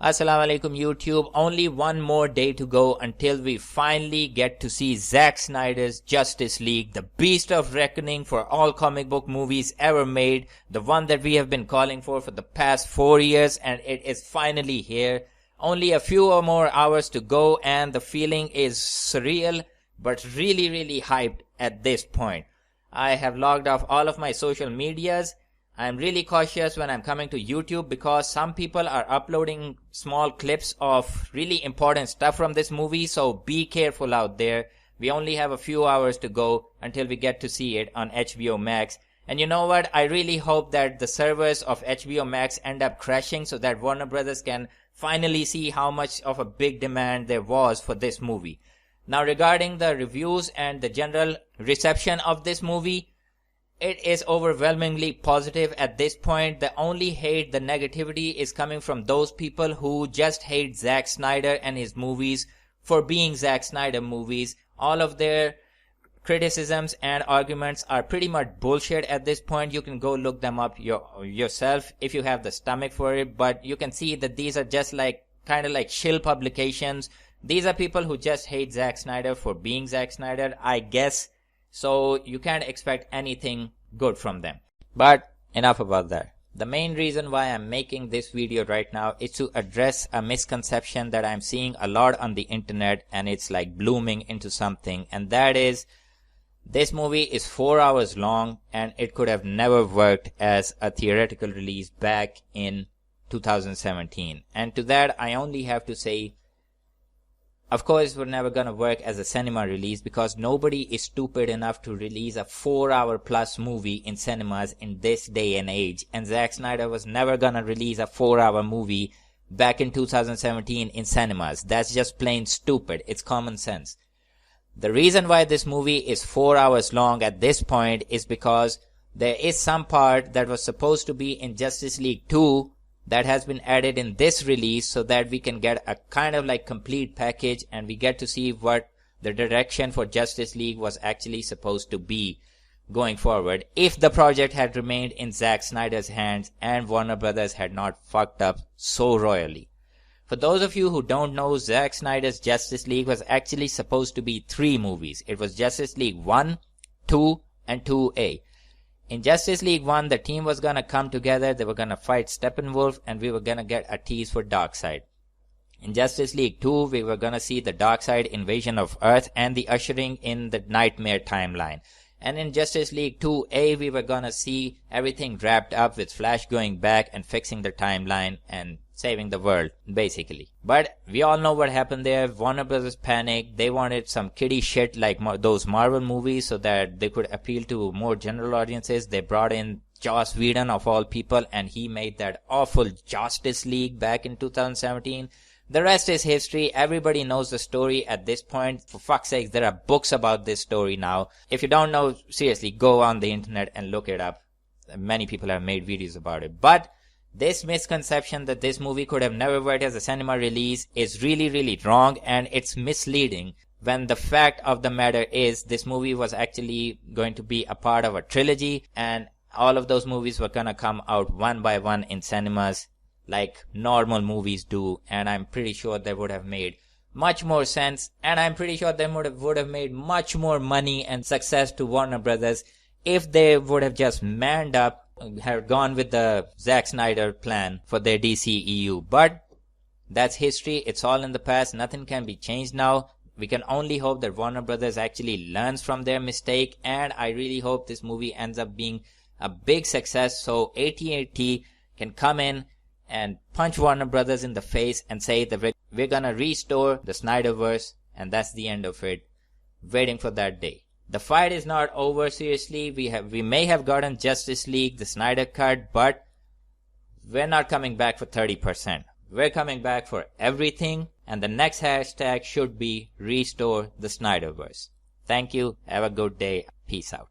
Assalamu alaikum YouTube. Only one more day to go until we finally get to see Zack Snyder's Justice League, the beast of reckoning for all comic book movies ever made, the one that we have been calling for the past 4 years, and it is finally here. Only a few more hours to go and the feeling is surreal but really hyped at this point. I have logged off all of my social medias. I'm really cautious when I'm coming to YouTube because some people are uploading small clips of really important stuff from this movie, so be careful out there. We only have a few hours to go until we get to see it on HBO Max. And you know what? I really hope that the servers of HBO Max end up crashing so that Warner Brothers can finally see how much of a big demand there was for this movie. Now, regarding the reviews and the general reception of this movie, it is overwhelmingly positive at this point. The only hate, the negativity is coming from those people who just hate Zack Snyder and his movies for being Zack Snyder movies. All of their criticisms and arguments are pretty much bullshit at this point. You can go look them up yourself if you have the stomach for it, but you can see that these are just kind of like shill publications. These are people who just hate Zack Snyder for being Zack Snyder, I guess. So you can't expect anything good from them. But enough about that. The main reason why I'm making this video right now is to address a misconception that I'm seeing a lot on the internet, and it's like blooming into something, and that is this movie is 4 hours long and it could have never worked as a theoretical release back in 2017. And to that I only have to say, of course, we're never gonna work as a cinema release because nobody is stupid enough to release a 4-hour plus movie in cinemas in this day and age. And Zack Snyder was never gonna release a 4-hour movie back in 2017 in cinemas. That's just plain stupid. It's common sense. The reason why this movie is 4 hours long at this point is because there is some part that was supposed to be in Justice League 2 that has been added in this release so that we can get a kind of like complete package and we get to see what the direction for Justice League was actually supposed to be going forward if the project had remained in Zack Snyder's hands and Warner Brothers had not fucked up so royally. For those of you who don't know, Zack Snyder's Justice League was actually supposed to be 3 movies. It was Justice League 1, 2 and 2A. In Justice League 1, the team was gonna come together, they were gonna fight Steppenwolf, and we were gonna get a tease for Darkseid. In Justice League 2, we were gonna see the Darkseid invasion of Earth and the ushering in the Nightmare timeline. And in Justice League 2A, we were gonna see everything wrapped up with Flash going back and fixing the timeline and saving the world, basically. But we all know what happened there. Warner Brothers panicked. They wanted some kiddie shit like those Marvel movies so that they could appeal to more general audiences. They brought in Joss Whedon of all people, and he made that awful Justice League back in 2017. The rest is history. Everybody knows the story at this point. For fuck's sake, there are books about this story now. If you don't know, seriously, go on the internet and look it up. Many people have made videos about it. But this misconception that this movie could have never worked as a cinema release is really wrong, and it's misleading when the fact of the matter is this movie was actually going to be a part of a trilogy, and all of those movies were gonna come out one by one in cinemas like normal movies do, and I'm pretty sure they would have made much more sense, and I'm pretty sure they would have made much more money and success to Warner Brothers if they would have just manned up, had gone with the Zack Snyder plan for their DCEU. But that's history. It's all in the past. Nothing can be changed now. We can only hope that Warner Brothers actually learns from their mistake, and I really hope this movie ends up being a big success so AT&T can come in and punch Warner Brothers in the face and say that we're gonna restore the Snyderverse, and that's the end of it. Waiting for that day. The fight is not over, seriously. We may have gotten Justice League, the Snyder Cut, but we're not coming back for 30%. We're coming back for everything, and the next hashtag should be restore the Snyderverse. Thank you. Have a good day. Peace out.